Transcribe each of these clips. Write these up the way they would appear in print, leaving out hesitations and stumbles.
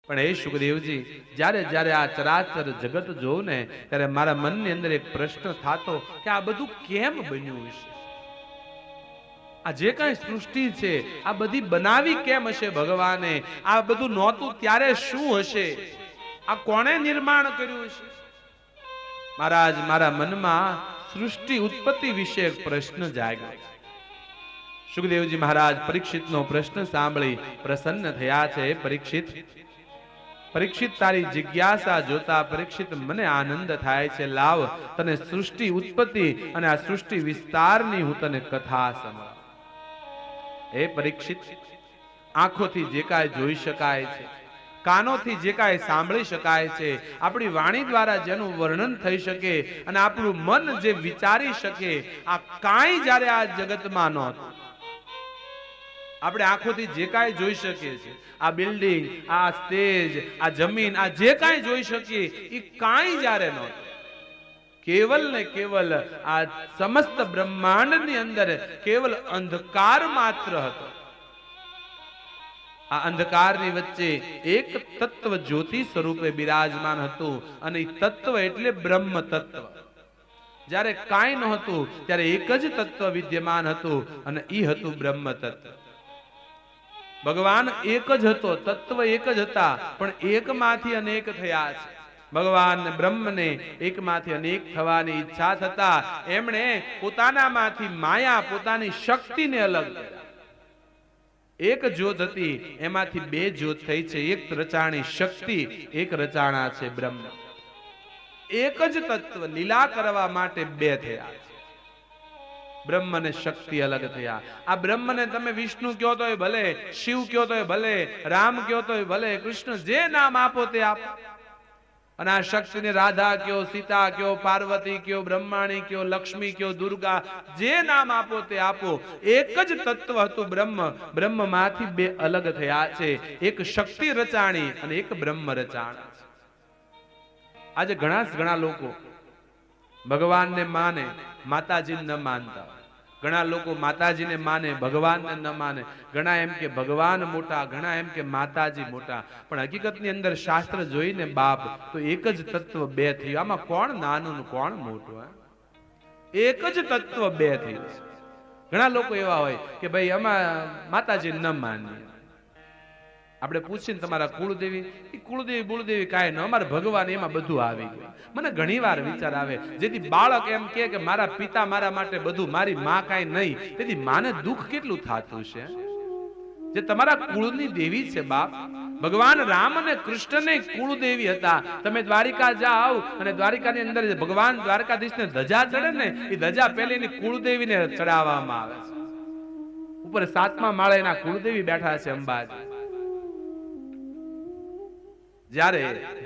પણ હે સુખદેવજી, જ્યારે જ્યારે આ ચરાચર જગત જોઉં ને ત્યારે મારા મનની અંદર એક પ્રશ્ન થતો કે આ બધું કેમ બન્યું હશે? આ જે કઈ સૃષ્ટિ છે આ બધી બનાવી કેમ હશે ભગવાને? આ બધું નહોતું ત્યારે શું હશે? આ કોણે નિર્માણ કર્યું હશે? મહારાજ, મારા મનમાં સૃષ્ટિ ઉત્પત્તિ વિશે એક પ્રશ્ન જાગ્યો. સુખદેવજી મહારાજ પરીક્ષિતનો પ્રશ્ન સાંભળી પ્રસન્ન થયા છે. પરીક્ષિત, તારી જિજ્ઞાસા જોતા પરીક્ષિત મને આનંદ થાય છે. લાવ, તને સૃષ્ટિ ઉત્પત્તિ અને આ સૃષ્ટિ વિસ્તારની હું તને કથા સંભળાવું. હે પરીક્ષિત, આંખોથી જે કાંઈ જોઈ શકાય છે, કાનોથી જે કાંઈ સાંભળી શકાય છે, આપણી વાણી દ્વારા જેનું વર્ણન થઈ શકે અને આપણું મન જે વિચારી શકે, આ કાંઈ જ્યારે આ જગતમાં નહોતું. આપણે આંખોથી જે કાંઈ જોઈ શકીએ છીએ, આ બિલ્ડિંગ, આ સ્ટેજ, આ જમીન, આ જે કાંઈ જોઈ શકીએ એ કાંઈ જ્યારે નહોતું. કેવલ ને કેવલ આ સમસ્ત બ્રહ્માંડની અંદર કેવલ અંધકાર માત્ર હતો. આ અંધકારની વચ્ચે એક તત્વ જ્યોતિ સ્વરૂપે બિરાજમાન હતું અને એ તત્વ એટલે બ્રહ્મ તત્વ. જ્યારે કાંઈ નહોતું ત્યારે એક જ તત્વ વિદ્યમાન હતું અને એ હતું બ્રહ્મ તત્વ. ભગવાન એક જ હતો, તત્વ એક જ હતા, પણ એકમાંથી અનેક થયા છે. ભગવાન બ્રહ્મને એકમાંથી અનેક થવાની ઈચ્છા થતા એમણે પોતાનામાંથી માયા, પોતાની શક્તિને અલગ કર્યા. એક જ્યોત હતી, એમાંથી બે જ્યોત થઈ છે. એક રચાણી શક્તિ, એક રચાણા છે બ્રહ્મ. એક જ તત્વ લીલા કરવા માટે બે થયા છે. બ્રહ્મ અને શક્તિ અલગ થયા. આ બ્રહ્મને તમે વિષ્ણુ કહો તોય ભલે, શિવ કહો તોય ભલે, રામ કહો તોય ભલે, કૃષ્ણ જે નામ આપો તે આપો. અને આ શક્તિને રાધા કયો, સીતા કયો, પાર્વતી કયો, બ્રહ્માણી કયો, લક્ષ્મી કયો, દુર્ગા, જે નામ આપો તે આપો. એક જ તત્વ હતું બ્રહ્મ. બ્રહ્મમાંથી બે અલગ થયા છે. એક શક્તિ રચાણી અને એક બ્રહ્મ રચાણા. આજે ઘણા લોકો ભગવાનને માને, માતાજીને ન માનતા. ઘણા લોકો માતાજીને માને, ભગવાનને ન માને. ઘણા એમ કે ભગવાન મોટા, ઘણા એમ કે માતાજી મોટા. પણ હકીકતની અંદર શાસ્ત્ર જોઈને બાપ તો એક જ તત્વ બે થયું. આમાં કોણ નાનું ને કોણ મોટું? એક જ તત્વ બે થયું છે. ઘણા લોકો એવા હોય કે ભાઈ આમાં માતાજીને ન માનીએ. આપણે પૂછીને તમારા કુળદેવી, એ કુળદેવી બુળદેવી કાંઈ ન, અમારા ભગવાન એમાં બધું આવી ગયું. મને ઘણી વાર વિચાર આવે, જેથી બાળક એમ કે મારા પિતા મારા માટે બધું, મારી માં કાંઈ નહીં, તેથી માને દુઃખ કેટલું થતું છે. જે તમારા કુળની દેવી છે બાપ. ભગવાન રામ અને કૃષ્ણને કુળદેવી હતા. તમે દ્વારિકા જાઓ અને દ્વારિકાની અંદર ભગવાન દ્વારકાધીશને ધજા ચડે ને, એ ધજા પહેલી કુળદેવીને ચડાવવામાં આવે છે. ઉપર 7મા માળે એના કુળદેવી બેઠા છે અંબાજી. જ્યારે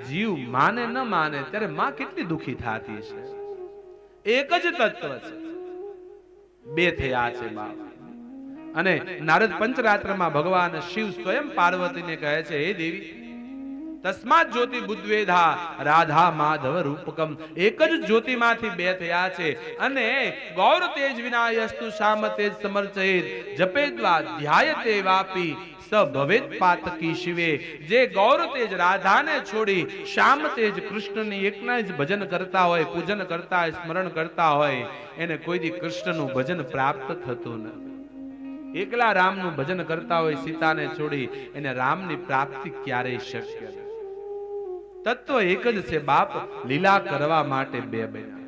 જીવ માને ન માને ત્યારે માં કેટલી દુખી થતી છે. એક જ તત્વ છે, બે થયા છે બાપ. અને નારદ પંચરાત્રમાં ભગવાન શિવ સ્વયં પાર્વતીને કહે છે, હે દેવી, તસ્માત જ્યોતિ બુદ્ધવેધા રાધા માધવ રૂપકમ. એક જ જ્યોતિમાંથી બે થયા છે. અને ગૌર તેજ વિનાયસ્તુ શામ તેજ સમર્ચયેત જપેદ્વા ધ્યાયતે વાપી ભવેત પાતકી શિવે. જે ગૌર તેજ રાધાને છોડી શ્યામ તેજ કૃષ્ણની એકના જ ભજન કરતા હોય, પૂજન કરતા હોય, સ્મરણ કરતા હોય, એને કોઈ દી કૃષ્ણનું ભજન પ્રાપ્ત થતું નથી. એકલા રામનું ભજન કરતા હોય, સીતાને છોડી, એને રામની પ્રાપ્તિ ક્યારેય શક્ય નથી. તત્વ એક જ છે બાપ, લીલા કરવા માટે બે બન્યા.